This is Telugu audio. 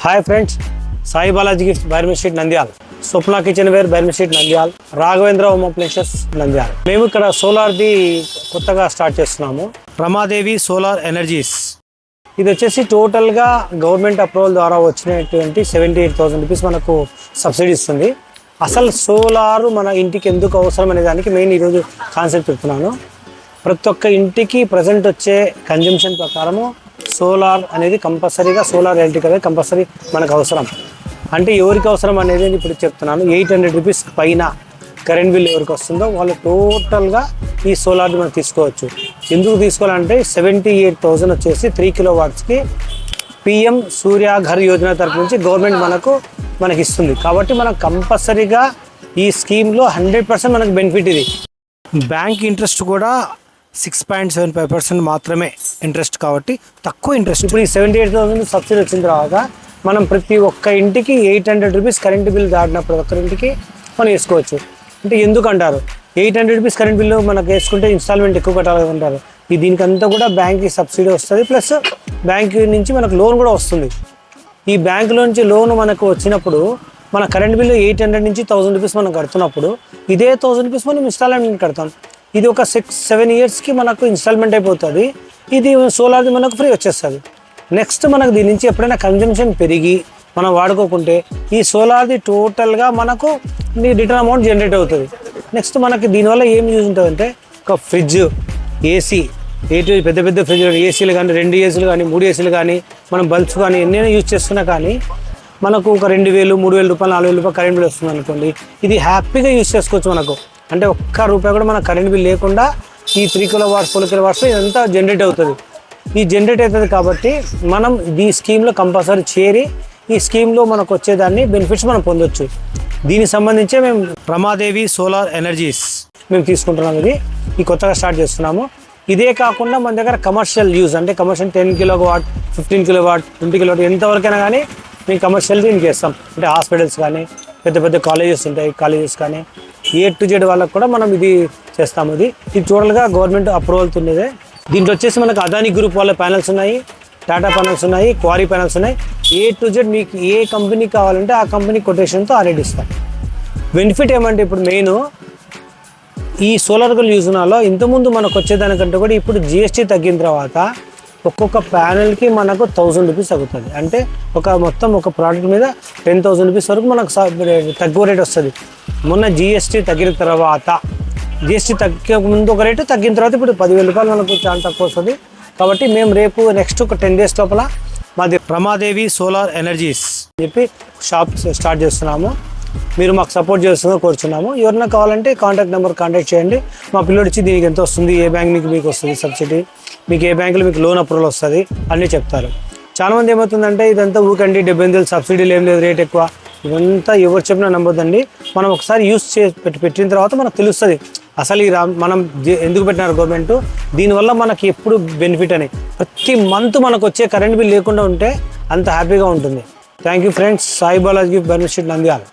Hi friends, Sai Balaji gifts Bairmi street Nandyal, Swapna kitchen ware Bairmi street Nandyal, Raghavendra home appliances Nandyal. మేము ఇక్కడ సోలార్ది కొత్తగా స్టార్ట్ చేస్తున్నాము, రమాదేవి సోలార్ ఎనర్జీస్. ఇది వచ్చేసి టోటల్గా గవర్నమెంట్ అప్రూవల్ ద్వారా వచ్చినటువంటి 78,000 రూపీస్ మనకు సబ్సిడీ ఇస్తుంది. అసలు సోలారు మన ఇంటికి ఎందుకు అవసరం అనే దానికి మెయిన్ ఈరోజు కాన్సెప్ట్ చెప్తున్నాను. ప్రతి ఒక్క ఇంటికి ప్రజెంట్ వచ్చే కన్జంప్షన్ ప్రకారము సోలార్ అనేది కంపల్సరీగా, సోలార్ ఎలక్ట్రిక్ అనేది కంపల్సరీ మనకు అవసరం. అంటే ఎవరికి అవసరం అనేది ఇప్పుడు చెప్తున్నాను. 800 రూపీస్ పైన కరెంట్ బిల్ ఎవరికి వస్తుందో వాళ్ళు టోటల్గా ఈ సోలార్ని మనం తీసుకోవచ్చు. ఎందుకు తీసుకోవాలంటే 78,000 వచ్చేసి 3 కిలోవాట్స్కి పిఎం సూర్యఘర్ యోజన తరపు నుంచి గవర్నమెంట్ మనకి ఇస్తుంది. కాబట్టి మనం కంపల్సరీగా ఈ స్కీమ్లో 100% మనకు బెనిఫిట్. ఇది బ్యాంక్ ఇంట్రెస్ట్ కూడా 6.75% మాత్రమే ఇంట్రెస్ట్, కాబట్టి తక్కువ ఇంట్రెస్ట్. ఇప్పుడు ఈ 78,000 సబ్సిడీ వచ్చిన తర్వాత మనం ప్రతి ఒక్క ఇంటికి 800 రూపీస్ కరెంటు బిల్ దాటినప్పుడు ఒక్కరింటికి మనం వేసుకోవచ్చు. అంటే ఎందుకు అంటారు, 800 రూపీస్ కరెంట్ బిల్లు మనకు వేసుకుంటే ఇన్స్టాల్మెంట్ ఎక్కువ కట్టాలి అంటారు. దీనికంతా కూడా బ్యాంక్కి సబ్సిడీ వస్తుంది, ప్లస్ బ్యాంక్ నుంచి మనకు లోన్ కూడా వస్తుంది. ఈ బ్యాంకులో నుంచి లోన్ మనకు వచ్చినప్పుడు మన కరెంట్ బిల్లు 800 నుంచి 1000 రూపీస్ మనం కడుతున్నప్పుడు ఇదే 1000 రూపీస్ మనం ఇన్స్టాల్మెంట్ కడతాం. ఇది ఒక 6-7 ఇయర్స్కి మనకు ఇన్స్టాల్మెంట్ అయిపోతుంది. ఇది సోలార్ది మనకు ఫ్రీ వచ్చేస్తుంది. నెక్స్ట్ మనకు దీని నుంచి ఎప్పుడైనా కన్జంప్షన్ పెరిగి మనం వాడుకోకుంటే ఈ సోలార్ది టోటల్గా మనకు రిటర్న్ అమౌంట్ జనరేట్ అవుతుంది. నెక్స్ట్ మనకి దీనివల్ల ఏం యూజ్ ఉంటుందంటే, ఒక ఫ్రిడ్జ్, ఏసీ, పెద్ద పెద్ద ఫ్రిడ్జ్, ఏసీలు కానీ 2 ఏసీలు కానీ 3 ఏసీలు కానీ మనం బల్బ్స్ కానీ ఎన్నైనా యూజ్ చేస్తున్నా కానీ మనకు ఒక 2,000, 3,000 రూపాయలు, 4,000 రూపాయలు కరెంట్ బిల్ వస్తుంది అనుకోండి. ఇది హ్యాపీగా యూజ్ చేసుకోవచ్చు. మనకు అంటే ఒక్క రూపాయి కూడా మన కరెంట్ బిల్ లేకుండా ఈ 3 కిలోవాట్స్ 4 కిలోవాట్స్ ఇదంతా జనరేట్ అవుతుంది. ఈ జనరేట్ అవుతుంది కాబట్టి మనం ఈ స్కీమ్లో కంపల్సరీ చేరి ఈ స్కీమ్లో మనకు వచ్చేదాన్ని బెనిఫిట్స్ మనం పొందొచ్చు. దీనికి సంబంధించే మేము రమాదేవి సోలార్ ఎనర్జీస్ మేము తీసుకుంటున్నాం. ఈ కొత్తగా స్టార్ట్ చేస్తున్నాము. ఇదే కాకుండా మన దగ్గర కమర్షియల్ యూజ్, అంటే కమర్షియల్ 10 కిలోవాట్, 15 కిలోవాట్, 20 కిలోవాట్ ఎంతవరకైనా కానీ మేము కమర్షియల్ దీనికి చేస్తాం. అంటే హాస్పిటల్స్ కానీ, పెద్ద పెద్ద కాలేజెస్ ఉంటాయి, కాలేజెస్ కానీ A to Z వాళ్ళకు కూడా మనం ఇది చేస్తాము. ఇది టోటల్గా గవర్నమెంట్ అప్రూవల్ ఉన్నదే. దీంట్లో వచ్చేసి మనకు అదానీ గ్రూప్ వాళ్ళ ప్యానల్స్ ఉన్నాయి, టాటా ప్యానల్స్ ఉన్నాయి, క్వారీ ప్యానల్స్ ఉన్నాయి. A to Z మీకు ఏ కంపెనీ కావాలంటే ఆ కంపెనీ కొటేషన్తో ఆల్రెడీ ఇస్తాం. బెనిఫిట్ ఏమంటే ఇప్పుడు మెయిన్ ఈ సోలార్ యూజ్ ఉన్నాలో ఇంతకుముందు మనకు వచ్చేదానికంటే కూడా ఇప్పుడు GST తగ్గిన తర్వాత ఒక్కొక్క ప్యానెల్కి మనకు 1,000 రూపీస్ తగ్గుతుంది. అంటే మొత్తం ఒక ప్రోడక్ట్ మీద 10,000 రూపీస్ వరకు మనకు తక్కువ రేట్ వస్తుంది. మొన్న GST తగ్గిన తర్వాత, GST తగ్గక ముందు ఒక రేటు, తగ్గిన తర్వాత ఇప్పుడు 10,000 రూపాయలు మనకు చాలా తక్కువ వస్తుంది. కాబట్టి మేము రేపు నెక్స్ట్ ఒక 10 డేస్ లోపల మాది రమాదేవి సోలార్ ఎనర్జీస్ చెప్పి షాప్ స్టార్ట్ చేస్తున్నాము. మీరు మాకు సపోర్ట్ చేస్తుందో కోరుచున్నాము. ఎవరైనా కావాలంటే కాంటాక్ట్ నెంబర్ కాంటాక్ట్ చేయండి. మా పిల్లడు వచ్చి దీనికి ఎంత వస్తుంది, ఏ బ్యాంక్ మీకు వస్తుంది సబ్సిడీ, మీకు ఏ బ్యాంకులో మీకు లోన్ అప్రూవల్ వస్తుంది అన్నీ చెప్తారు. చాలామంది ఏమవుతుందంటే ఇదంతా ఊకండి, 70,000 సబ్సిడీలు ఏం లేదు, రేట్ ఎక్కువ, ఇదంతా ఎవరు చెప్పినా నమ్మొద్దండి. మనం ఒకసారి యూస్ పెట్టిన తర్వాత మనకు తెలుస్తుంది అసలు మనం ఎందుకు పెట్టినారు గవర్నమెంట్, దీనివల్ల మనకి ఎప్పుడు బెనిఫిట్ అని. ప్రతి మంత్ మనకు వచ్చే కరెంట్ బిల్ లేకుండా ఉంటే అంత హ్యాపీగా ఉంటుంది. Thank you friends. Sai Balaji Bairmi street Nandyal.